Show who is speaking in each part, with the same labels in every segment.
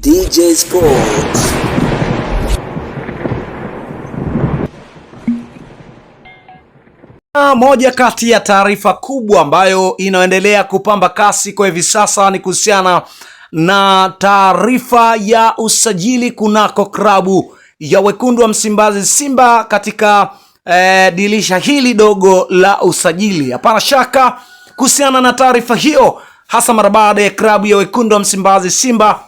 Speaker 1: DJ Sports. Moja kati ya taarifa kubwa ambayo inaendelea kupamba kasi kwa hivi sasa ni kuhusiana na taarifa ya usajili kunako klabu ya wekundu wa Msimbazi Simba katika dirisha hili dogo la usajili. Hapana shaka kuhusiana na taarifa hiyo, hasa mara baada ya klabu ya wekundu wa Msimbazi Simba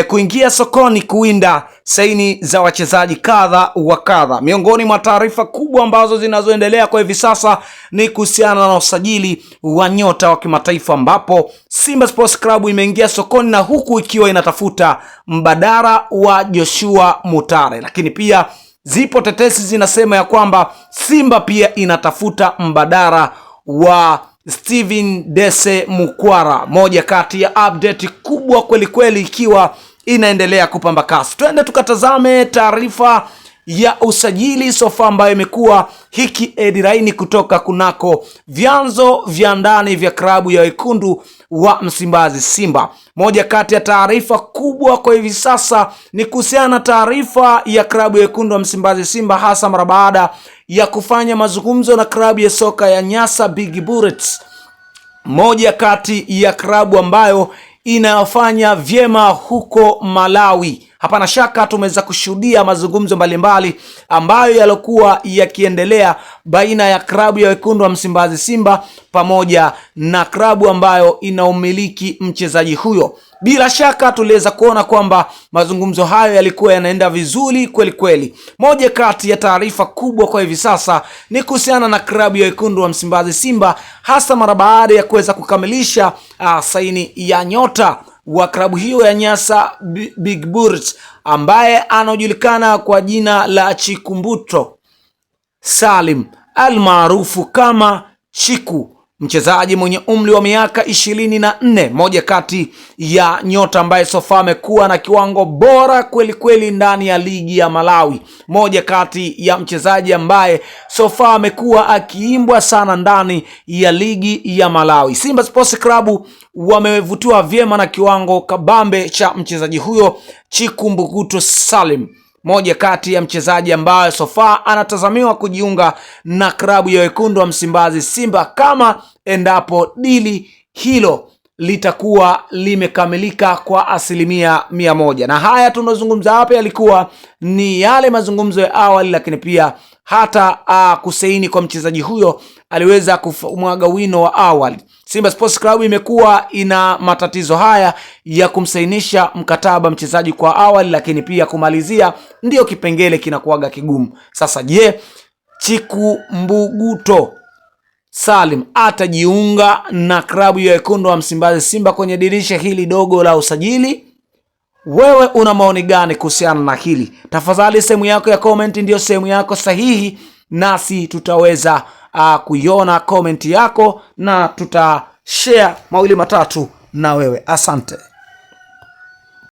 Speaker 1: kuingia sokoni kuwinda saini za wachezaji kadha wa kadha. Miongoni mwa taarifa kubwa ambazo zinazoendelea kwa hivi sasa ni kuhusiana na usajili wa nyota wa kimataifa, ambapo Simba Sports Club imeingia sokoni na huku ikiwa inatafuta mbadala wa Joshua Mutale, lakini pia zipo tetesi zinasema ya kwamba Simba pia inatafuta mbadala wa Steven Dese Mukwara. Moja kati ya update kubwa kweli kweli ikiwa inaendelea kupamba kasi. Twende tukatazame taarifa ya usajili sofa ambayo imekuwa hiki ediraini kutoka kunako vyanzo vya ndani vya klabu ya wekundu wa Msimbazi Simba. Moja kati ya taarifa kubwa kwa hivi sasa ni kuhusiana na taarifa ya klabu ya wekundu wa Msimbazi Simba, hasa mara baada ya kufanya mazungumzo na klabu ya soka ya Nyasa Big Bullets, moja kati ya klabu ambayo inafanya vyema huko Malawi. Hapana shaka tumeweza kushuhudia mazungumzo mbalimbali ambayo yalikuwa yakiendelea baina ya klabu ya wekundu wa Msimbazi Simba pamoja na klabu ambayo inaumiliki mchezaji huyo. Bila shaka tuliweza kuona kwamba mazungumzo hayo yalikuwa yanaenda vizuri kweli kweli. Moja kati ya taarifa kubwa kwa hivi sasa ni kuhusiana na klabu ya wekundu wa Msimbazi Simba, hasa mara baada ya kuweza kukamilisha saini ya nyota wa klabu hiyo ya Nyasa Big Bullets ambaye anajulikana kwa jina la Chikumbuto Salim almaarufu kama Chiku, mchezaji mwenye umri wa miaka 24, moja kati ya nyota ambaye sofa amekuwa na kiwango bora kweli kweli ndani ya ligi ya Malawi, moja kati ya mchezaji ambaye sofa amekuwa akiimbwa sana ndani ya ligi ya Malawi. Simba Sports Club wamevutiwa vyema na kiwango kabambe cha mchezaji huyo Chikumbuto Salim, moja kati ya mchezaji ambaye sofa anatazamiwa kujiunga na klabu ya wekundu wa Msimbazi Simba kama endapo dili hilo litakuwa limekamilika kwa 100%. Na haya tunazungumza hapa yalikuwa ni yale mazungumzo ya awali, lakini pia hata kusaini kwa mchezaji huyo aliweza kumwaga wino wa awali. Simba Sports Club imekuwa ina matatizo haya ya kumsainisha mkataba mchezaji kwa awali, lakini pia kumalizia ndio kipengele kinakuaga kigumu. Sasa je, Chikumbuto Salim atajiunga na klabu ya wekundu wa Msimbazi Simba kwenye dirisha hili dogo la usajili? Wewe una maoni gani kuhusiana na hili? Tafadhali sehemu yako ya comment ndio sehemu yako sahihi, nasi tutaweza kuiona comment yako na tutashare mawili matatu na wewe. Asante.